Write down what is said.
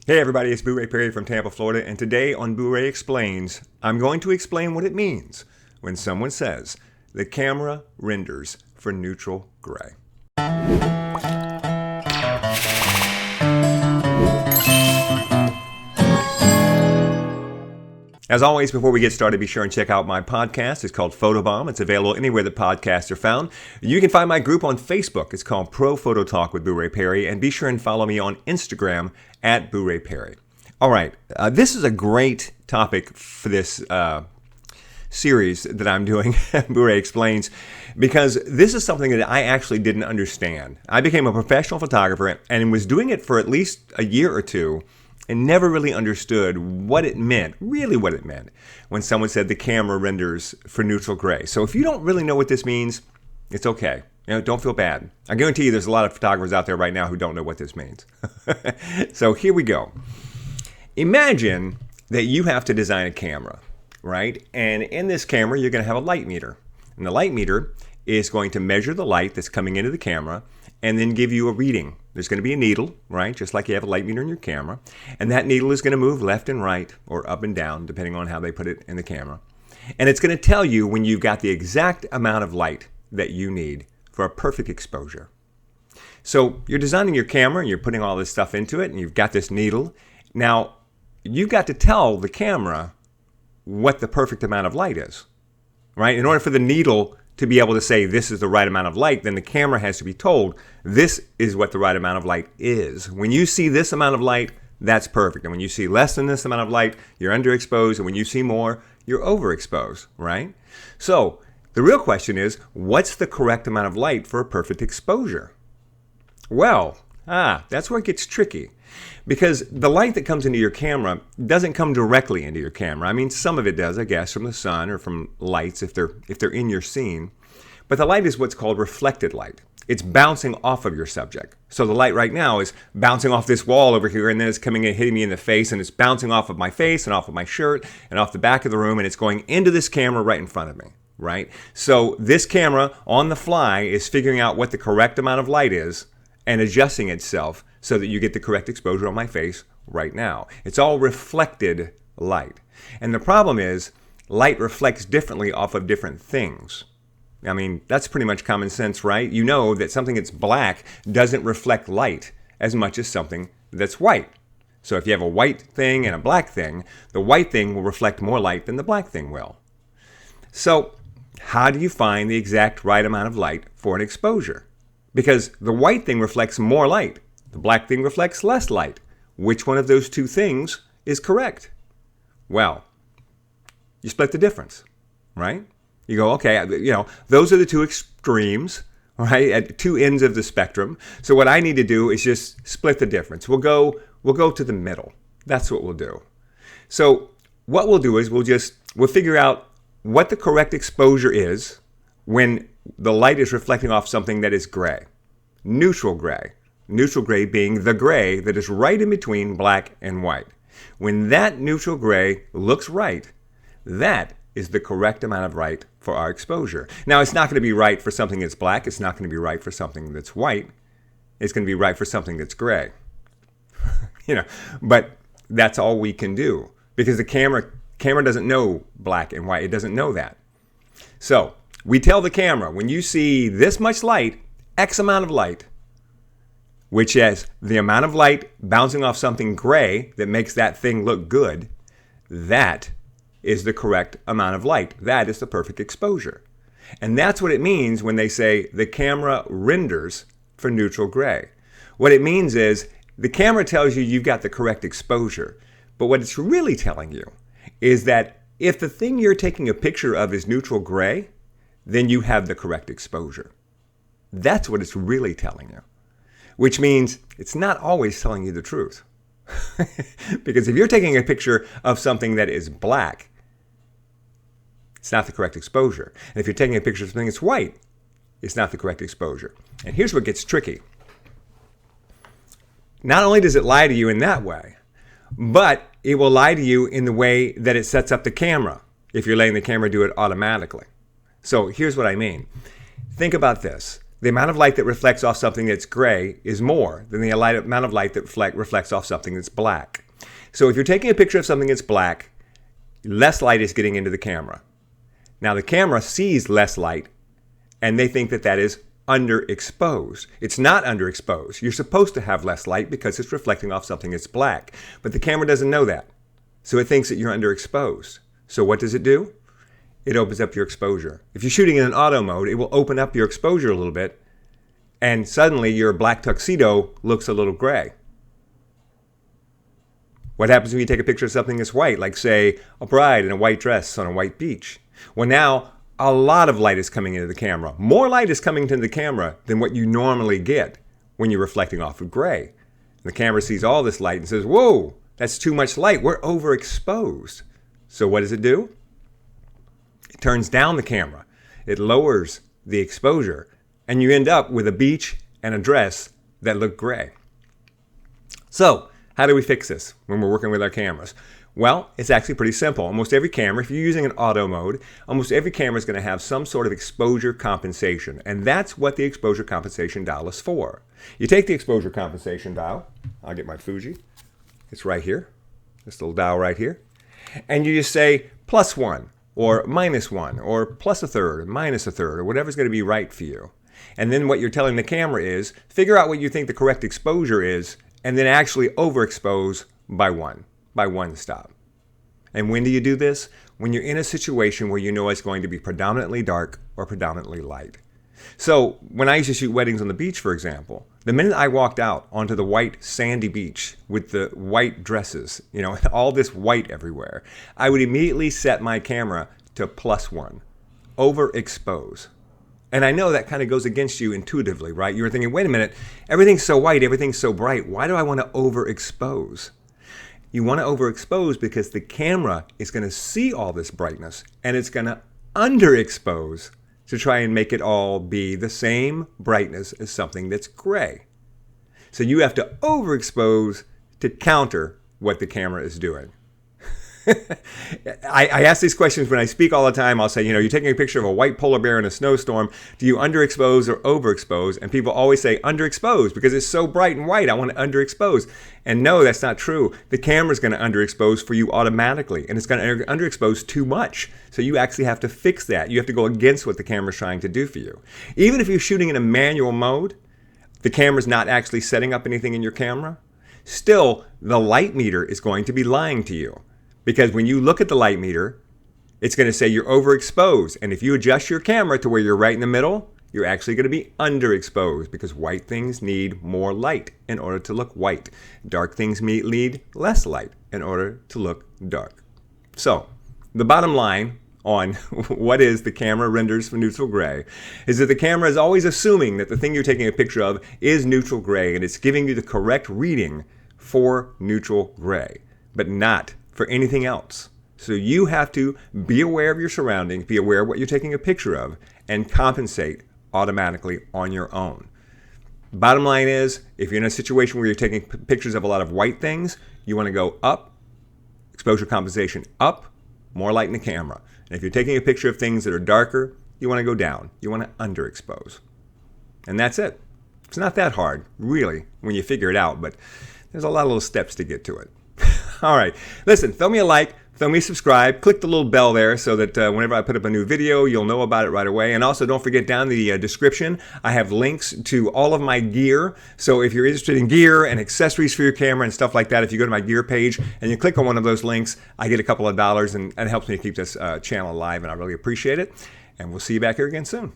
Hey everybody, it's Booray Perry from Tampa, Florida, and today on Booray Explains, I'm going to explain what it means when someone says the camera renders for neutral gray. As always, before we get started, be sure and check out my podcast. It's called Photobomb. It's available anywhere that podcasts are found. You can find my group on Facebook. It's called Pro Photo Talk with Booray Perry. And be sure and follow me on Instagram at Booray Perry. All right, this is a great topic for this series that I'm doing, Booray Explains, because this is something that I actually didn't understand. I became a professional photographer and was doing it for at least a year or two, and never really understood what it meant, really what it meant, when someone said the camera renders for neutral gray. So if you don't really know what this means, it's okay. Don't feel bad. I guarantee you there's a lot of photographers out there right now who don't know what this means. So here we go. Imagine that you have to design a camera, right? And in this camera, you're going to have a light meter. And the light meter is going to measure the light that's coming into the camera and then give you a reading. There's going to be a needle, right? Just like you have a light meter in your camera. And that needle is going to move left and right or up and down, depending on how they put it in the camera. And it's going to tell you when you've got the exact amount of light that you need for a perfect exposure. So you're designing your camera and you're putting all this stuff into it and you've got this needle. Now, you've got to tell the camera what the perfect amount of light is, right? In order for the needle to be able to say this is the right amount of light, then the camera has to be told this is what the right amount of light is. When you see this amount of light, that's perfect. And when you see less than this amount of light, you're underexposed. And when you see more, you're overexposed, right? So the real question is, what's the correct amount of light for a perfect exposure? Well, that's where it gets tricky. Because the light that comes into your camera doesn't come directly into your camera. I mean, some of it does, I guess, from the sun or from lights if they're in your scene. But the light is what's called reflected light. It's bouncing off of your subject. So the light right now is bouncing off this wall over here, and then it's coming and hitting me in the face, and it's bouncing off of my face and off of my shirt and off the back of the room, and it's going into this camera right in front of me, right? So this camera on the fly is figuring out what the correct amount of light is and adjusting itself so that you get the correct exposure on my face right now. It's all reflected light. And the problem is, light reflects differently off of different things. I mean, that's pretty much common sense, right? You know that something that's black doesn't reflect light as much as something that's white. So if you have a white thing and a black thing, the white thing will reflect more light than the black thing will. So how do you find the exact right amount of light for an exposure? Because the white thing reflects more light. The black thing reflects less light. Which one of those two things is correct? Well, you split the difference, right? You go, okay, those are the two extremes, right? At two ends of the spectrum. So what I need to do is just split the difference. We'll go to the middle. That's what we'll do. So what we'll do is we'll figure out what the correct exposure is when the light is reflecting off something that is gray, neutral gray. Neutral gray being the gray that is right in between black and white. When that neutral gray looks right, that is the correct amount of light for our exposure. Now, it's not going to be right for something that's black. It's not going to be right for something that's white. It's going to be right for something that's gray. But that's all we can do because the camera doesn't know black and white. It doesn't know that. So we tell the camera, when you see this much light, X amount of light, which is the amount of light bouncing off something gray that makes that thing look good, that is the correct amount of light. That is the perfect exposure. And that's what it means when they say the camera renders for neutral gray. What it means is the camera tells you you've got the correct exposure. But what it's really telling you is that if the thing you're taking a picture of is neutral gray, then you have the correct exposure. That's what it's really telling you. Which means it's not always telling you the truth. Because if you're taking a picture of something that is black, it's not the correct exposure. And if you're taking a picture of something that's white, it's not the correct exposure. And here's what gets tricky. Not only does it lie to you in that way, but it will lie to you in the way that it sets up the camera if you're letting the camera do it automatically. So here's what I mean. Think about this. the amount of light that reflects off something that's gray is more than the amount of light that reflects off something that's black. So if you're taking a picture of something that's black, less light is getting into the camera. Now the camera sees less light, and they think that that is underexposed. It's not underexposed. You're supposed to have less light because it's reflecting off something that's black. But the camera doesn't know that. So it thinks that you're underexposed. So what does it do? It opens up your exposure. If you're shooting in an auto mode, it will open up your exposure a little bit, and suddenly your black tuxedo looks a little gray. What happens when you take a picture of something that's white, like say a bride in a white dress on a white beach? Well, now a lot of light is coming into the camera. More light is coming into the camera than what you normally get when you're reflecting off of gray. And the camera sees all this light and says, whoa, that's too much light. We're overexposed. So what does it do? It turns down the camera. It lowers the exposure. And you end up with a beach and a dress that look gray. So how do we fix this when we're working with our cameras? Well, it's actually pretty simple. Almost every camera, if you're using an auto mode, almost every camera is going to have some sort of exposure compensation. And that's what the exposure compensation dial is for. You take the exposure compensation dial. I'll get my Fuji. It's right here. This little dial right here. And you just say +1 or -1 or +1/3 or -1/3 or whatever's going to be right for you. And then what you're telling the camera is figure out what you think the correct exposure is and then actually overexpose by one stop. And when do you do this? When you're in a situation where you know it's going to be predominantly dark or predominantly light. So when I used to shoot weddings on the beach, for example, the minute I walked out onto the white sandy beach with the white dresses, all this white everywhere, I would immediately set my camera to +1, overexpose. And I know that kind of goes against you intuitively, right? You were thinking, wait a minute, everything's so white, everything's so bright. Why do I want to overexpose? You want to overexpose because the camera is going to see all this brightness and it's going to underexpose to try and make it all be the same brightness as something that's gray. So you have to overexpose to counter what the camera is doing. I ask these questions when I speak all the time. I'll say, you're taking a picture of a white polar bear in a snowstorm. Do you underexpose or overexpose? And people always say underexpose because it's so bright and white. I want to underexpose. And no, that's not true. The camera's going to underexpose for you automatically, and it's going to underexpose too much. So you actually have to fix that. You have to go against what the camera's trying to do for you. Even if you're shooting in a manual mode, the camera's not actually setting up anything in your camera, still the light meter is going to be lying to you. Because when you look at the light meter, it's going to say you're overexposed. And if you adjust your camera to where you're right in the middle, you're actually going to be underexposed because white things need more light in order to look white. Dark things need less light in order to look dark. So the bottom line on what is the camera renders for neutral gray is that the camera is always assuming that the thing you're taking a picture of is neutral gray, and it's giving you the correct reading for neutral gray, but not for anything else. So you have to be aware of your surroundings, be aware of what you're taking a picture of, and compensate automatically on your own. Bottom line is, if you're in a situation where you're taking pictures of a lot of white things, you want to go up, exposure compensation up, more light in the camera. And if you're taking a picture of things that are darker, you want to go down. You want to underexpose. And that's it. It's not that hard, really, when you figure it out, but there's a lot of little steps to get to it. All right. Listen, throw me a like, throw me a subscribe, click the little bell there so that whenever I put up a new video, you'll know about it right away. And also don't forget down in the description, I have links to all of my gear. So if you're interested in gear and accessories for your camera and stuff like that, if you go to my gear page and you click on one of those links, I get a couple of dollars and it helps me to keep this channel alive, and I really appreciate it. And we'll see you back here again soon.